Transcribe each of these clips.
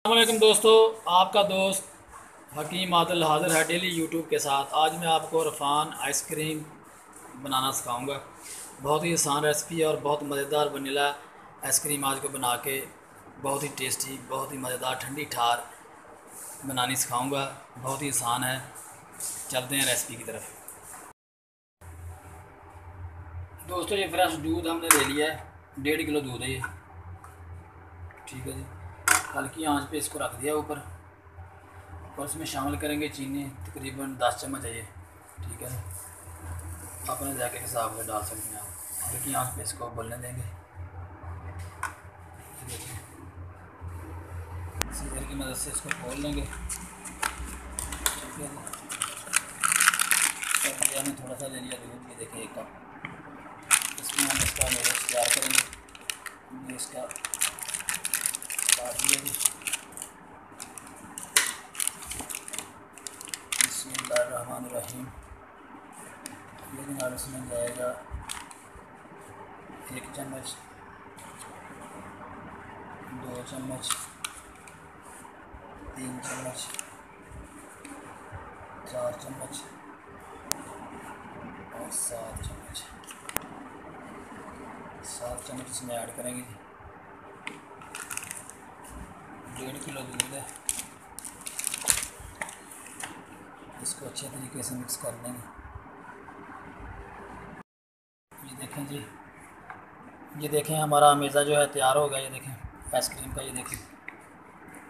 अस्सलामुअलैकुम दोस्तों, आपका दोस्त हकीम आदिल हाज़िर है डेली यूट्यूब के साथ। आज मैं आपको रफ़ान आइसक्रीम बनाना सिखाऊंगा। बहुत ही आसान रेसिपी है और बहुत मज़ेदार वनीला आइसक्रीम आज को बना के बहुत ही टेस्टी, बहुत ही मज़ेदार ठंडी ठार बनानी सिखाऊंगा। बहुत ही आसान है। चलते हैं रेसिपी की तरफ। दोस्तों, ये फ्रेश दूध हमने ले लिया है, 1.5 किलो दूध है ये। ठीक है जी, हल्की आंच पे इसको रख दिया ऊपर और इसमें शामिल करेंगे चीनी, तकरीबन 10 चम्मच है ये। ठीक है, अपने जाके के हिसाब से डाल सकते हैं आप। हल्की आंच पे इसको उबलने देंगे। देखिए, सीजर की मदद से इसको खोल लेंगे। ठीक है, अब ये हमने थोड़ा सा ले लिया दूध, ये देखिए 1 कप। इसमें हम इसका नूडल्स तैयार करेंगे। ये इसका काट लिया जी। बिस्मिल्लाहिर्रहमानिर्रहीम। लेकिन अब इसमें जाएगा 1 चम्मच, 2 चम्मच, 3 चम्मच, 4 चम्मच और 7 चम्मच। 7 चम्मच इसमें ऐड करेंगे। 1.5 किलो दूध है, इसको अच्छे तरीके से मिक्स कर लेंगे। ये देखें जी, ये देखें हमारा मेज़ा जो है तैयार हो गया। ये देखें आइसक्रीम का, ये देखें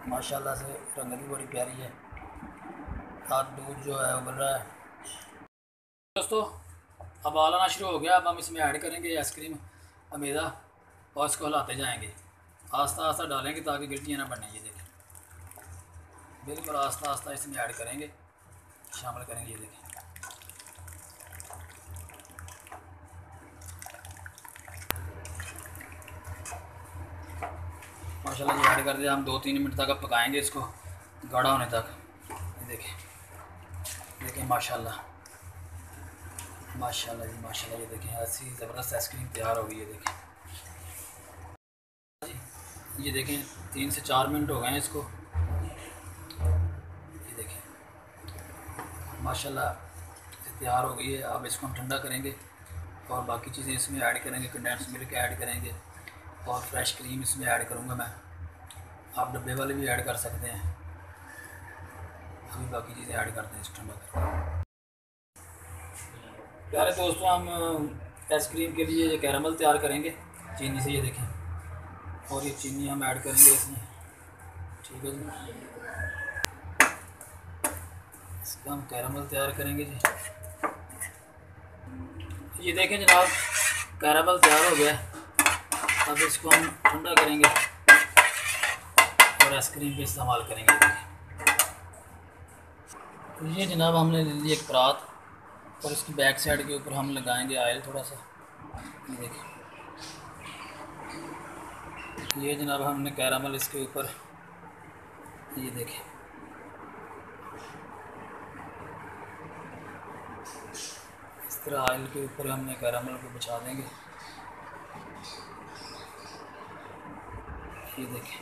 माशाल्लाह से रंगत भी बड़ी प्यारी है। साथ दूध जो है उबल रहा है। दोस्तों, अब आना शुरू हो गया। अब हम इसमें ऐड करेंगे आइसक्रीम मेज़ा और इसको हिलाते जाएंगे। आस्ता आस्ता डालेंगे ताकि गिल्टियाँ ना बने। ये देखें, बिल्कुल आस्ता आस्ता इसमें ऐड करेंगे, शामिल करेंगे। ये देखें, माशाल्लाह ये ऐड कर दिया। हम 2-3 मिनट तक अब पकाएंगे इसको गाढ़ा होने तक। ये देखें, देखें माशाल्लाह, माशाल्लाह जी माशाल्लाह। ये देखें ऐसी ज़बरदस्त आइसक्रीम तैयार हो गई। ये देखें, ये देखें 3 से 4 मिनट हो गए हैं इसको। ये देखें माशाल्लाह तैयार हो गई है। अब इसको हम ठंडा करेंगे और बाकी चीज़ें इसमें ऐड करेंगे। कंडेंस मिल्क ऐड करेंगे और फ्रेश क्रीम इसमें ऐड करूँगा मैं। आप डब्बे वाले भी ऐड कर सकते हैं। अभी बाकी चीज़ें ऐड करते हैं इसको ठंडा करके। प्यारे दोस्तों, हम आइसक्रीम के लिए ये कैरामल तैयार करेंगे चीनी से। ये देखें, और ये चीनी हम ऐड करेंगे इसमें। ठीक है जी, इसका हम कैरामल तैयार करेंगे जी। ये देखें जनाब, कैरामल तैयार हो गया। अब इसको हम ठंडा करेंगे और आइसक्रीम पे इस्तेमाल करेंगे। तो ये जनाब हमने ले ली एक परात और इसकी बैक साइड के ऊपर हम लगाएंगे ऑयल थोड़ा सा। ये देखिए, ये जनाब हमने कैरामल इसके ऊपर, ये देखें इस तरह ऑयल के ऊपर हमने कैरामल को बिछा देंगे। ये देखें,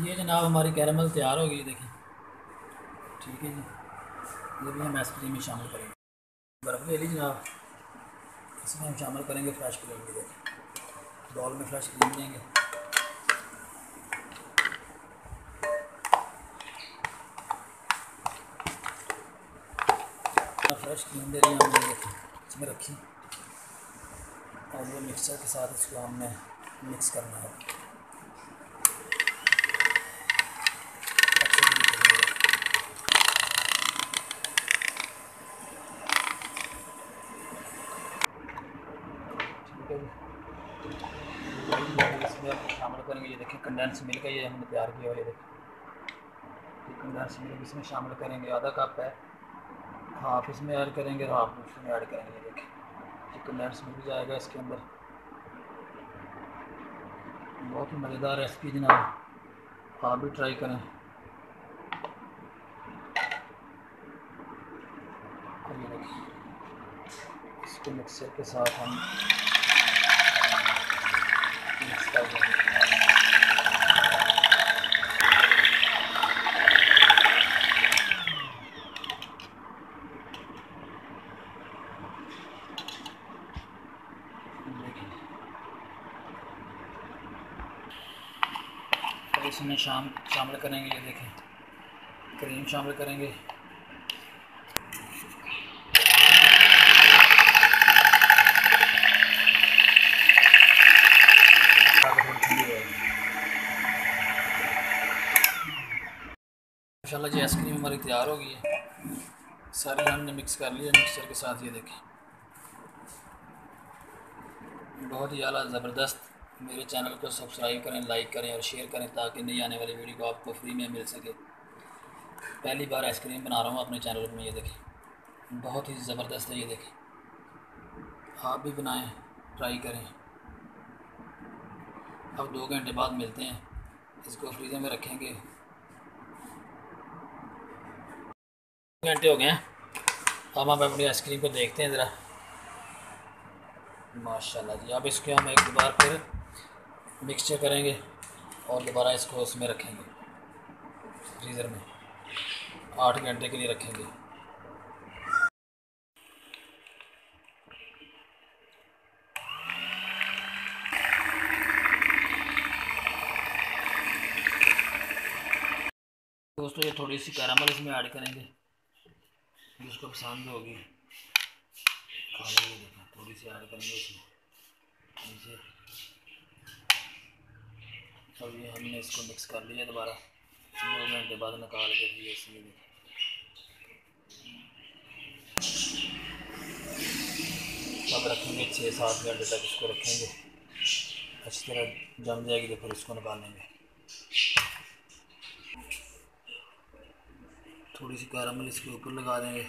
ये जनाब हमारी कैरामल तैयार हो गई। देखें, ठीक है जी, ये भी हम आइसक्रीम में शामिल करेंगे। बर्फ़ ले ली जनाब, इसमें हम शामिल करेंगे फ्रेश क्रीम भी। देखें बाउल में फ्रेश क्रीम लेंगे। फ्रेश क्रीम दे रही हमने, देखें इसमें रखी और ये मिक्सचर के साथ इसको हमने मिक्स करना है अच्छे तरीके से। ठीक है जी, इसमें हम शामिल करेंगे। ये देखें कंडेंस मिल्क है, ये हमने तैयार किया हुआ। ये देखें, ये कंडेंस मिल्क इसमें शामिल करेंगे। आधा कप है, हाफ इसमें ऐड करेंगे और हाफ इसमें ऐड करेंगे। ये देखें, ये कंडेंस मिल्क जाएगा इसके अंदर। बहुत ही मज़ेदार रेसिपी जनाब, आप भी ट्राई करें। और ये देखिए, इसको मिक्सर के साथ हम मिक्स कर देंगे। और इसमें शामिल करेंगे, ये देखें क्रीम शामिल करेंगे। माशाल्लाह जी आइसक्रीम हमारी तैयार हो गई है, सारी हमने मिक्स कर लिया मिक्सचर के साथ। ये देखें बहुत ही आला ज़बरदस्त। मेरे चैनल को सब्सक्राइब करें, लाइक करें और शेयर करें ताकि नई आने वाली वीडियो को आपको फ्री में मिल सके। पहली बार आइसक्रीम बना रहा हूँ अपने चैनल में। ये देखें बहुत ही ज़बरदस्त है। ये देखें आप भी बनाएं, ट्राई करें। अब 2 घंटे बाद मिलते हैं, इसको फ्रीज़र में रखेंगे। 2 घंटे हो गए हैं, अब हम अपनी आइसक्रीम को देखते हैं ज़रा। माशाल्लाह जी, अब इसके हम एक बार फिर मिक्सचर करेंगे और दोबारा इसको उसमें रखेंगे फ्रीज़र में, 8 घंटे के लिए रखेंगे। दोस्तों ये थोड़ी सी कैरामल इसमें ऐड करेंगे, जिसको पसंद होगी खा लेंगे। देखो थोड़ी सी ऐड करेंगे इसमें नीचे। अब ये हमने इसको मिक्स कर लिया दोबारा, 2 घंटे बाद निकाल के दिए इसमें। अब रखेंगे 6-7 घंटे तक, इसको रखेंगे अच्छी तरह जम जाएगी तो फिर इसको निकालेंगे। थोड़ी सी कैरामल इसके ऊपर लगा देंगे।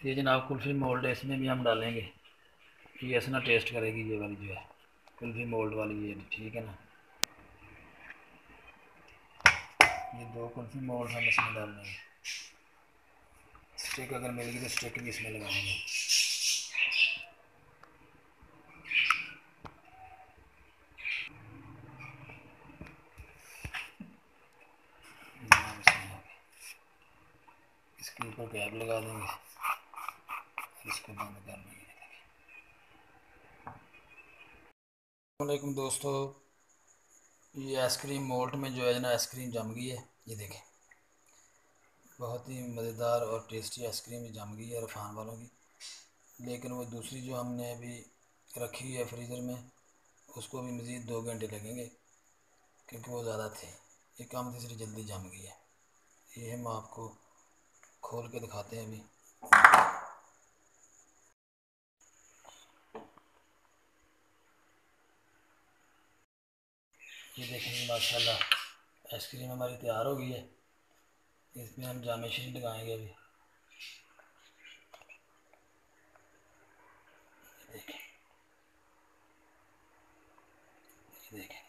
ये जनाब कुल्फ़ी मोल्ड है, इसमें भी हम डालेंगे। ये ऐसा ना टेस्ट करेगी ये वाली जो है कुल्फ़ी मोल्ड वाली, ये ठीक है ना। ये 2 कुल्फ़ी मोल्ड हम इसमें डाल देंगे। स्टिक अगर मिल गई तो स्टिक भी इसमें लगाएंगे। इसके ऊपर कैप लगा देंगे, इसको बंद कर देंगे। वालेकुम दोस्तों, ये आइसक्रीम मोल्ड में जो है ना आइसक्रीम जम गई है। ये देखें बहुत ही मज़ेदार और टेस्टी आइसक्रीम जम गई है इरफान वालों की। लेकिन वो दूसरी जो हमने अभी रखी है फ्रीज़र में, उसको भी मज़ीद 2 घंटे लगेंगे क्योंकि वो ज़्यादा थे। ये कम तीसरी जल्दी जम गई है। ये हम आपको खोल के दिखाते हैं अभी। ये देखेंगे माशाल्लाह आइसक्रीम हमारी तैयार हो गई है। इसमें हम जाम मशीन लगाएंगे अभी। देखें ये देखें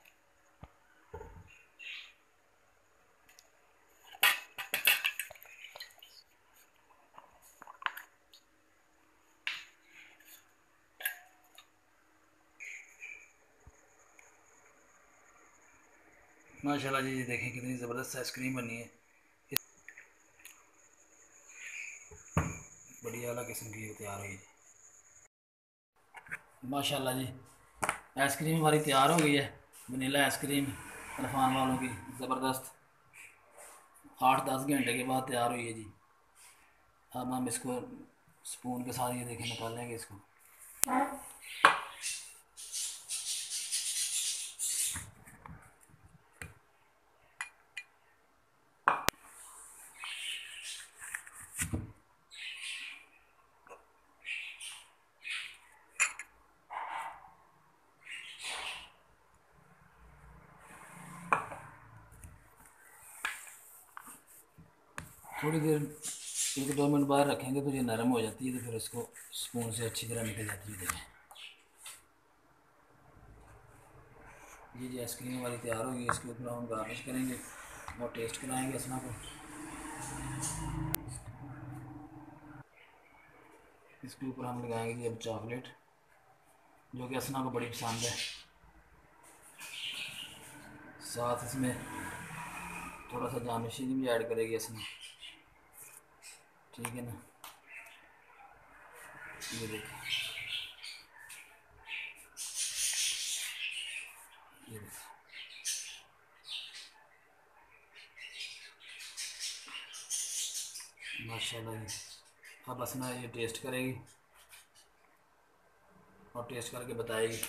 माशाल्लाह जी। ये देखें कितनी ज़बरदस्त आइसक्रीम बनी है, बड़ी आला किस्म की तैयार हुई है माशाल्लाह जी। आइसक्रीम हमारी तैयार हो गई है, वनीला आइसक्रीम इरफान वालों की ज़बरदस्त। 8-10 घंटे के बाद तैयार हुई है जी। अब हम इसको स्पून के साथ ये देखें निकालेंगे इसको। थोड़ी देर 1-2 मिनट बाद रखेंगे तो ये नरम हो जाती है, तो फिर इसको स्पून से अच्छी तरह निकल जाती है। देखें ये जी आइसक्रीम हमारी तैयार हो गई है। इसके ऊपर हम गार्निश करेंगे और टेस्ट कराएंगे असना को। इसके ऊपर हम लगाएंगे जी अब चॉकलेट, जो कि असना को बड़ी पसंद है। साथ इसमें थोड़ा सा जाम मशीनी भी ऐड करेगी असना, ठीक है ना। ये देखिए, ये देखिए माशाल्लाह जी। अब बस ना ये टेस्ट करेगी और टेस्ट करके बताएगी।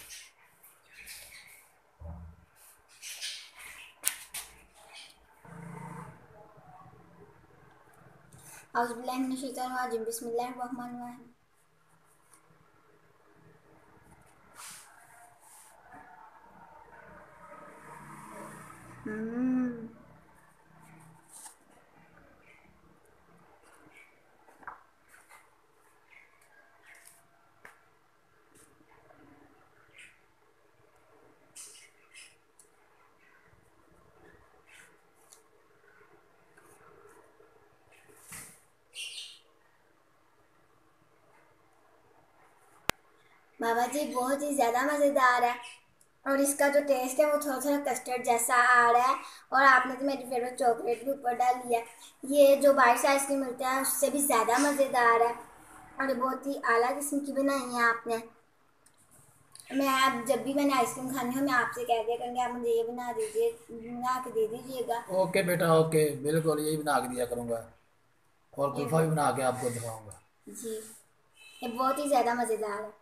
औज़ुबिल्लाहि बिस्मिल्लाहिर्रहमानिर्रहीम। हम्म। बाबा जी बहुत ही ज़्यादा मज़ेदार है। और इसका जो टेस्ट है वो थोड़ा थोड़ा कस्टर्ड जैसा आ रहा है। और आपने तो मेरी फेवरेट चॉकलेट भी ऊपर डाल लिया। ये जो बाहर से आइसक्रीम मिलता है उससे भी ज़्यादा मज़ेदार है। और ये बहुत ही आला किस्म की बनाई है आपने। मैं आप जब भी मैंने आइसक्रीम खानी हो मैं आपसे कह दिया करूँगी आप मुझे ये बना दीजिए, बना के दे दीजिएगा। ओके बेटा, ओके, बिल्कुल यही बना के दिया करूँगा। और ये कुल्फ़ा भी बना के आपको दिखाऊँगा। जी, ये बहुत ही ज़्यादा मज़ेदार है।